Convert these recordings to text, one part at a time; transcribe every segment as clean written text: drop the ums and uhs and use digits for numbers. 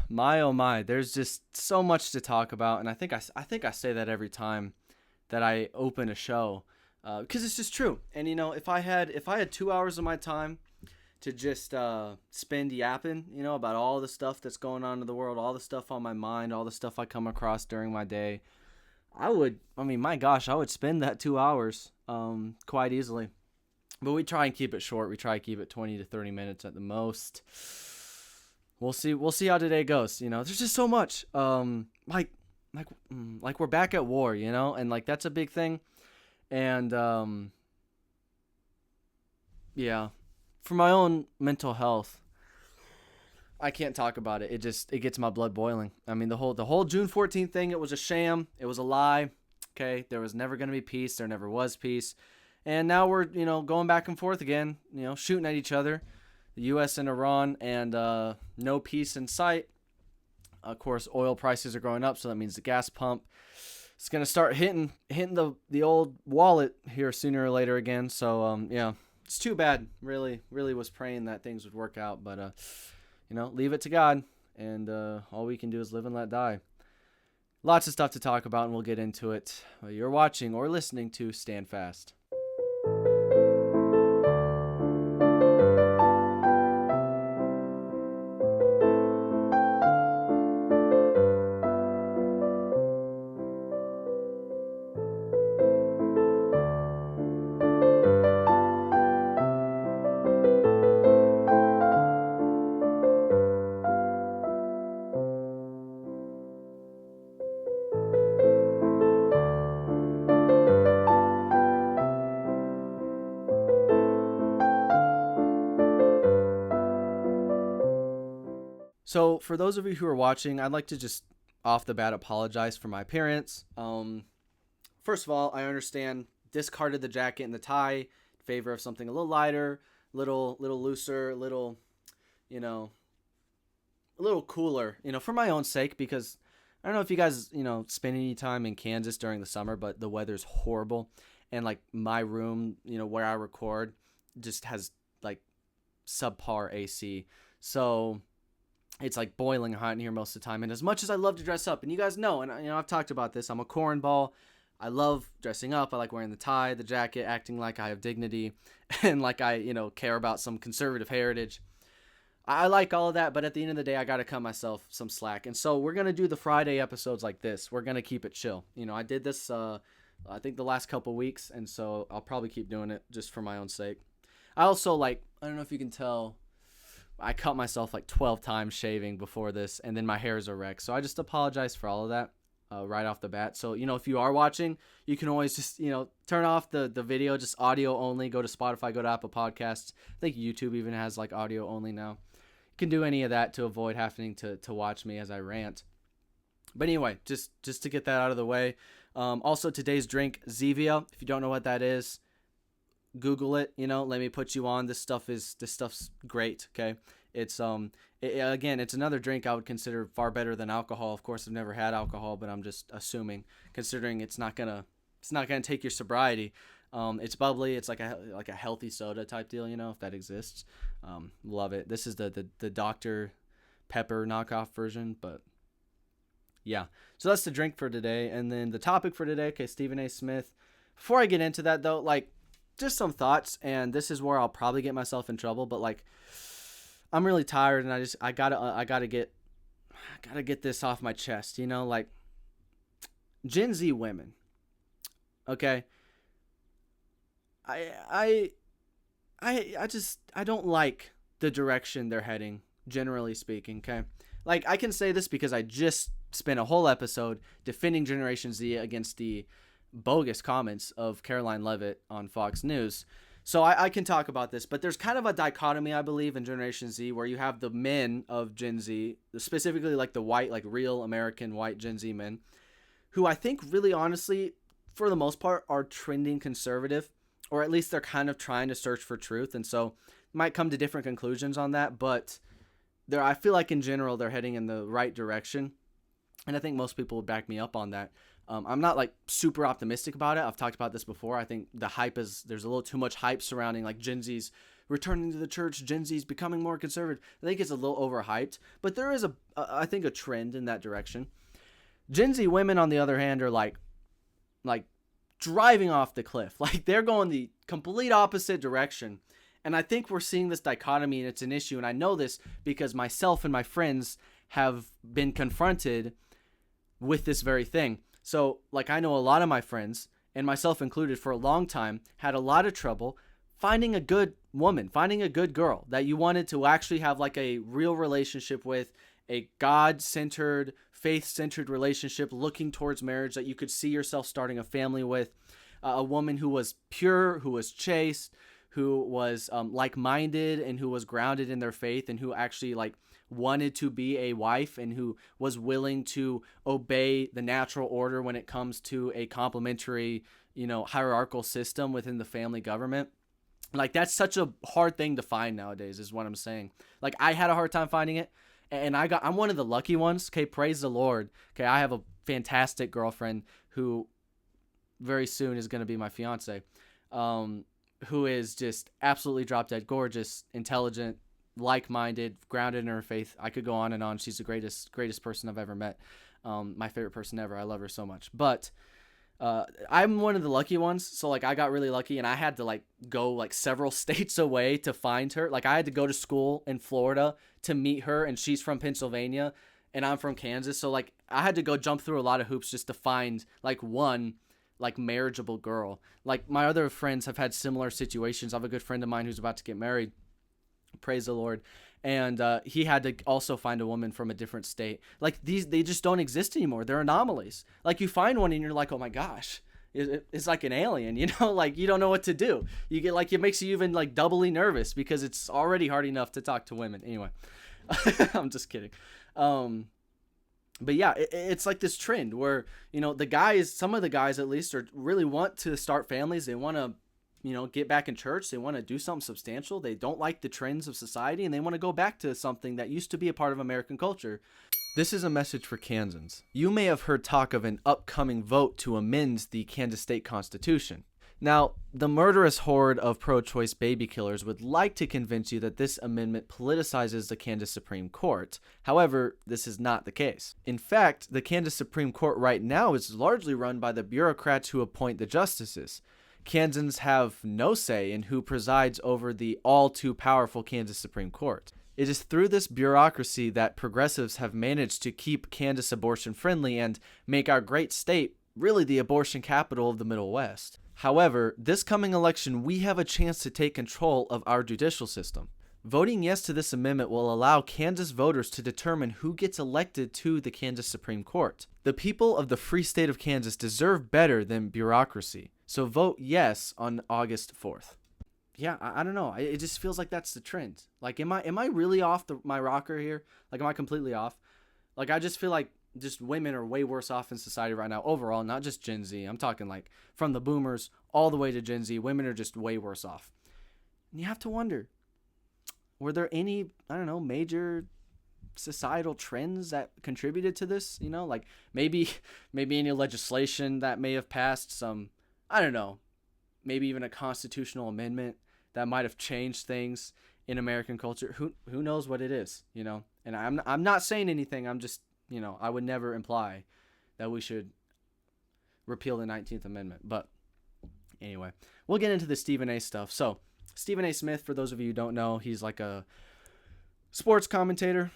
My oh my, there's just so much to talk about, and I think I say that every time that I open a show, because it's just true. And if I had 2 hours of my time to just spend yapping, about all the stuff that's going on in the world, all the stuff on my mind, all the stuff I come across during my day, I would. I mean, my gosh, I would spend that 2 hours quite easily. But we try and keep it short. We try to keep it 20 to 30 minutes at the most. We'll see. We'll see how today goes. There's just so much. Like we're back at war. And like that's a big thing. And yeah, for my own mental health, I can't talk about it. It gets my blood boiling. I mean, the whole June 14th thing. It was a sham. It was a lie. Okay, there was never gonna be peace. There never was peace. And now we're going back and forth again. Shooting at each other. The U.S. and Iran, and no peace in sight. Of course, oil prices are going up, so that means the gas pump is going to start hitting the old wallet here sooner or later again. So yeah, it's too bad. Really, really was praying that things would work out, but leave it to God, and all we can do is live and let die. Lots of stuff to talk about, and we'll get into it. You're watching or listening to Stand Fast. So, for those of you who are watching, I'd like to just off the bat apologize for my appearance. First of all, I understand discarded the jacket and the tie in favor of something a little lighter, little looser, you know, a little cooler, for my own sake, because I don't know if you guys, spend any time in Kansas during the summer, but the weather's horrible. And like my room, where I record just has like subpar AC. So it's like boiling hot in here most of the time. And as much as I love to dress up, and you guys know, and I've talked about this, I'm a cornball. I love dressing up. I like wearing the tie, the jacket, acting like I have dignity and like I, care about some conservative heritage. I like all of that, but at the end of the day, I got to cut myself some slack. And so we're going to do the Friday episodes like this. We're going to keep it chill. I did this, I think the last couple weeks, and so I'll probably keep doing it just for my own sake. I also I don't know if you can tell, I cut myself like 12 times shaving before this, and then my hair is a wreck. So I just apologize for all of that right off the bat. So, if you are watching, you can always just, turn off the video, just audio only. Go to Spotify, go to Apple Podcasts. I think YouTube even has like audio only now. You can do any of that to avoid having to watch me as I rant. But anyway, just to get that out of the way. Also, today's drink, Zevia. If you don't know what that is, Google it, let me put you on. This stuff's great. Okay. It's, again, it's another drink I would consider far better than alcohol. Of course, I've never had alcohol, but I'm just assuming, considering it's not gonna take your sobriety. It's bubbly. It's like a healthy soda type deal, if that exists. Love it. This is the Dr. Pepper knockoff version, but yeah. So that's the drink for today. And then the topic for today, okay, Stephen A. Smith. Before I get into that though, just some thoughts, and this is where I'll probably get myself in trouble, but I'm really tired, and I gotta get this off my chest, Gen Z women. Okay. I don't like the direction they're heading, generally speaking, okay? I can say this because I just spent a whole episode defending Generation Z against the bogus comments of Caroline Levitt on Fox News. So I can talk about this, but there's kind of a dichotomy, I believe, in Generation Z where you have the men of Gen Z, specifically like the white, like real American white Gen Z men, who I think really honestly, for the most part, are trending conservative, or at least they're kind of trying to search for truth. And so might come to different conclusions on that, but I feel like in general, they're heading in the right direction. And I think most people would back me up on that. I'm not super optimistic about it. I've talked about this before. I think the hype there's a little too much hype surrounding Gen Z's returning to the church, Gen Z is becoming more conservative. I think it's a little overhyped, but there is I think a trend in that direction. Gen Z women, on the other hand, are like driving off the cliff. Like they're going the complete opposite direction. And I think we're seeing this dichotomy, and it's an issue. And I know this because myself and my friends have been confronted with this very thing. So, like, I know a lot of my friends, and myself included, for a long time, had a lot of trouble finding a good woman, finding a good girl that you wanted to actually have like a real relationship with, a God-centered, faith-centered relationship looking towards marriage that you could see yourself starting a family with, a woman who was pure, who was chaste, who was like-minded, and who was grounded in their faith, and who actually like wanted to be a wife, and who was willing to obey the natural order when it comes to a complementary, hierarchical system within the family government. Like, that's such a hard thing to find nowadays, is what I'm saying. Like, I had a hard time finding it, and I'm one of the lucky ones. Okay, praise the Lord. Okay, I have a fantastic girlfriend who very soon is going to be my fiance, who is just absolutely drop dead gorgeous, intelligent, like-minded, grounded in her faith. I could go on and on. She's the greatest person I've ever met. My favorite person ever. I love her so much. But I'm one of the lucky ones. So like I got really lucky, and I had to like go like several states away to find her. Like I had to go to school in Florida to meet her, and she's from Pennsylvania and I'm from Kansas. So like I had to go jump through a lot of hoops just to find like one like marriageable girl. Like my other friends have had similar situations. I have a good friend of mine who's about to get married. Praise the Lord. And he had to also find a woman from a different state. Like they just don't exist anymore. They're anomalies. Like you find one and you're like, oh my gosh, it's like an alien, like you don't know what to do. You get like, it makes you even like doubly nervous because it's already hard enough to talk to women. Anyway, I'm just kidding. But yeah, it's like this trend where, some of the guys at least really want to start families. They want to, get back in church. They want to do something substantial. They don't like the trends of society, and they want to go back to something that used to be a part of American culture. This is a message for Kansans. You may have heard talk of an upcoming vote to amend the Kansas State Constitution. Now, the murderous horde of pro-choice baby killers would like to convince you that this amendment politicizes the Kansas Supreme Court. However, this is not the case. In fact, the Kansas Supreme Court right now is largely run by the bureaucrats who appoint the justices. Kansans have no say in who presides over the all-too-powerful Kansas Supreme Court. It is through this bureaucracy that progressives have managed to keep Kansas abortion-friendly and make our great state really the abortion capital of the Middle West. However, this coming election, we have a chance to take control of our judicial system. Voting yes to this amendment will allow Kansas voters to determine who gets elected to the Kansas Supreme Court. The people of the free state of Kansas deserve better than bureaucracy. So vote yes on August 4th. Yeah, I don't know. It just feels like that's the trend. Like, am I really off my rocker here? Like, am I completely off? Like, I just feel like just women are way worse off in society right now overall, not just Gen Z. I'm talking like from the boomers all the way to Gen Z. Women are just way worse off. And you have to wonder, were there any, major societal trends that contributed to this? Like maybe any legislation that may have passed, some, maybe even a constitutional amendment that might have changed things in American culture. Who knows what it is, And I'm not saying anything. I'm just, I would never imply that we should repeal the 19th Amendment. But anyway, we'll get into the Stephen A. stuff. So Stephen A. Smith, for those of you who don't know, he's like a sports commentator,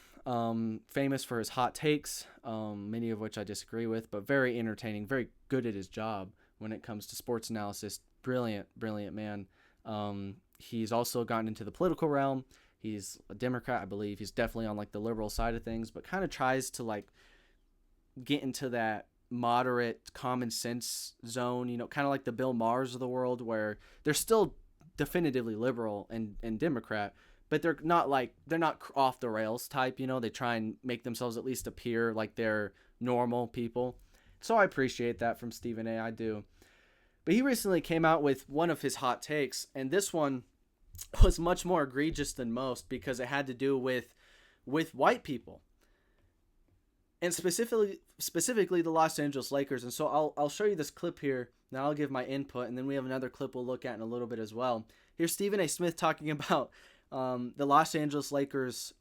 famous for his hot takes, many of which I disagree with, but very entertaining, very good at his job when it comes to sports analysis. Brilliant man. He's also gotten into the political realm. He's a Democrat, I believe. He's definitely on like the liberal side of things, but kind of tries to like get into that moderate common sense zone, kind of like the Bill Maher's of the world, where they're still definitively liberal and Democrat, but they're not off the rails type, they try and make themselves at least appear like they're normal people. So I appreciate that from Stephen A. I do. But he recently came out with one of his hot takes, and this one was much more egregious than most because it had to do with white people. and specifically the Los Angeles Lakers. And so I'll show you this clip here. Now I'll give my input, and then we have another clip we'll look at in a little bit as well. Here's Stephen A. Smith talking about the Los Angeles Lakers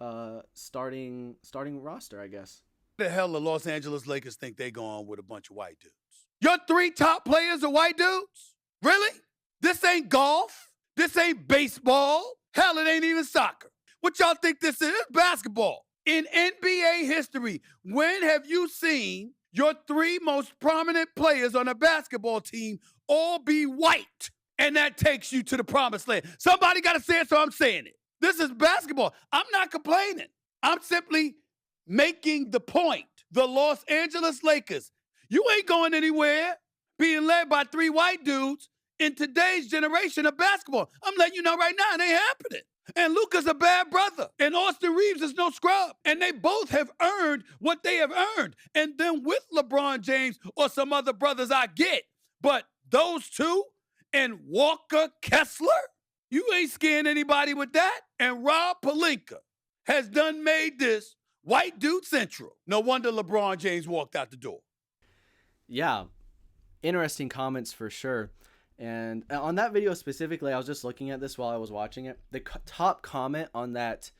starting roster, I guess. The hell the Los Angeles Lakers think they going with a bunch of white dudes? Your 3 top players are white dudes? Really? This ain't golf. This ain't baseball. Hell, it ain't even soccer. What y'all think this is? It's basketball. In NBA history, when have you seen your 3 most prominent players on a basketball team all be white? And that takes you to the promised land. Somebody got to say it, so I'm saying it. This is basketball. I'm not complaining. I'm simply making the point. The Los Angeles Lakers, you ain't going anywhere being led by 3 white dudes in today's generation of basketball. I'm letting you know right now, it ain't happening. And Luka's a bad brother. And Austin Reeves is no scrub. And they both have earned what they have earned. And then with LeBron James or some other brothers, I get. But those 2 and Walker Kessler, you ain't scaring anybody with that. And Rob Pelinka has done made this white dude central. No wonder LeBron James walked out the door. Yeah, interesting comments for sure. And on that video specifically, I was just looking at this while I was watching it. The top comment on that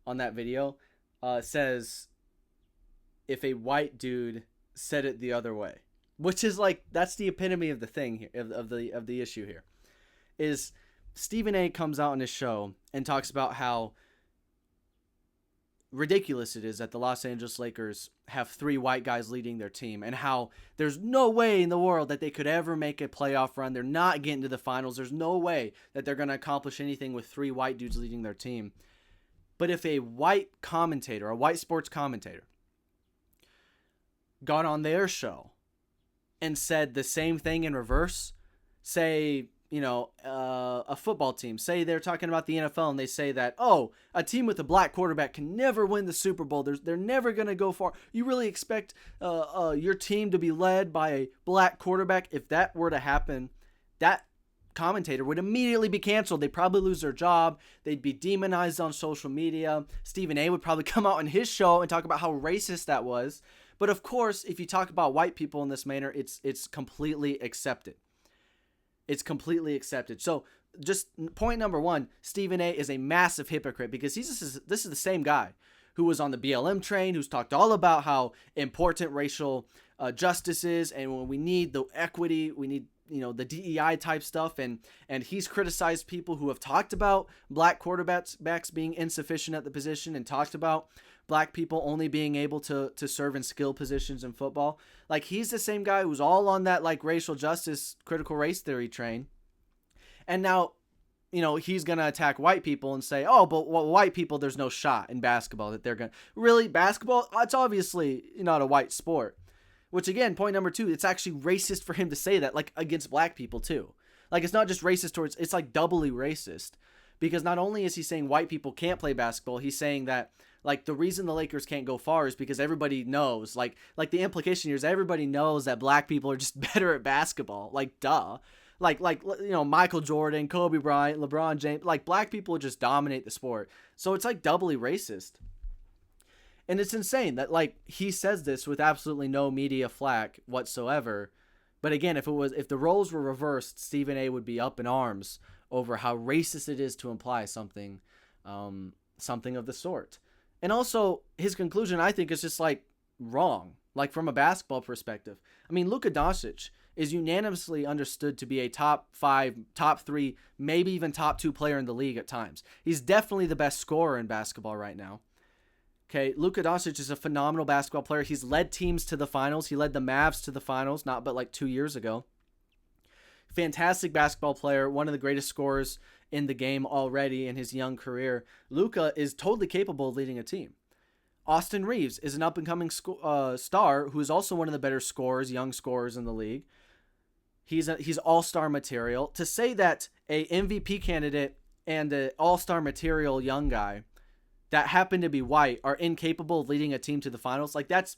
video says, "If a white dude said it the other way," which is like, that's the epitome of the thing here, of the issue here. Is Stephen A. comes out on his show and talks about how ridiculous it is that the Los Angeles Lakers have 3 white guys leading their team, and how there's no way in the world that they could ever make a playoff run. They're not getting to the finals. There's no way that they're going to accomplish anything with 3 white dudes leading their team. But if a white commentator, a white sports commentator, got on their show and said the same thing in reverse, say, a football team, say they're talking about the NFL and they say that, oh, a team with a black quarterback can never win the Super Bowl. They're never going to go far. You really expect your team to be led by a black quarterback? If that were to happen, that commentator would immediately be canceled. They'd probably lose their job. They'd be demonized on social media. Stephen A. would probably come out on his show and talk about how racist that was. But of course, if you talk about white people in this manner, it's completely accepted. It's completely accepted. So just point number 1, Stephen A. is a massive hypocrite, because this is the same guy who was on the BLM train, who's talked all about how important racial justice is, and when we need the equity, we need the DEI type stuff, and he's criticized people who have talked about black quarterbacks being insufficient at the position, and talked about black people only being able to serve in skill positions in football. Like, he's the same guy who's all on that like racial justice, critical race theory train. And now, he's going to attack white people and say, oh, but white people, there's no shot in basketball that they're going to really basketball. It's obviously not a white sport, which again, point number 2, it's actually racist for him to say that, like, against black people too. Like, it's not just racist towards, it's like doubly racist, because not only is he saying white people can't play basketball, he's saying that, like, the reason the Lakers can't go far is because everybody knows, like the implication here is everybody knows that black people are just better at basketball. Like, duh. Like Michael Jordan, Kobe Bryant, LeBron James, like, black people just dominate the sport. So it's like doubly racist. And it's insane that, like, he says this with absolutely no media flack whatsoever. But again, if the roles were reversed, Stephen A. would be up in arms over how racist it is to imply something of the sort. And also, his conclusion, I think, is just, like, wrong, like, from a basketball perspective. I mean, Luka Doncic is unanimously understood to be a top 5, top 3, maybe even top 2 player in the league at times. He's definitely the best scorer in basketball right now. Okay, Luka Doncic is a phenomenal basketball player. He's led teams to the finals. He led the Mavs to the finals, not but like 2 years ago. Fantastic basketball player, one of the greatest scorers in the game already in his young career. Luka is totally capable of leading a team. Austin Reeves is an up-and-coming star who is also one of the better scorers, young scorers in the league. He's all-star material. To say that a MVP candidate and an all-star material young guy that happen to be white are incapable of leading a team to the finals, like, that's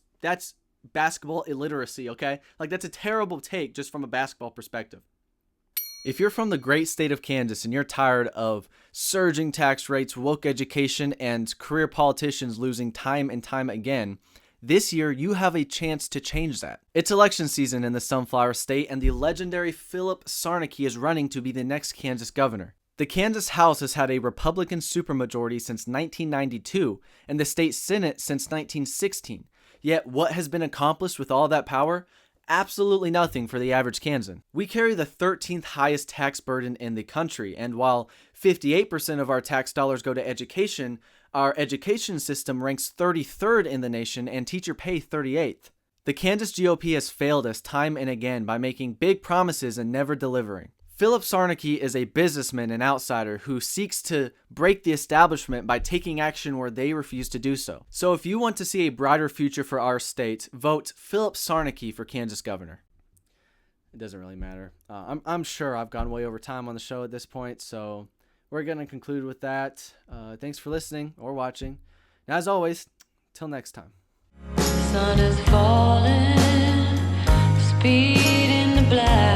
basketball illiteracy, okay? Like, that's a terrible take just from a basketball perspective. If you're from the great state of Kansas and you're tired of surging tax rates, woke education, and career politicians losing time and time again, This year, you have a chance to change that. It's election season in the Sunflower State, and the legendary Philip Sarnacki is running to be the next Kansas governor. The Kansas House has had a Republican supermajority since 1992, and the state Senate since 1916. Yet, what has been accomplished with all that power? Absolutely nothing for the average Kansan. We carry the 13th highest tax burden in the country, and while 58% of our tax dollars go to education, our education system ranks 33rd in the nation and teacher pay 38th. The Kansas GOP has failed us time and again by making big promises and never delivering. Philip Sarnacki is a businessman and outsider who seeks to break the establishment by taking action where they refuse to do so. So if you want to see a brighter future for our state, vote Philip Sarnacki for Kansas governor. It doesn't really matter. I'm sure I've gone way over time on the show at this point, so we're going to conclude with that. Thanks for listening or watching. And as always, till next time. Sun is falling, speed in the black.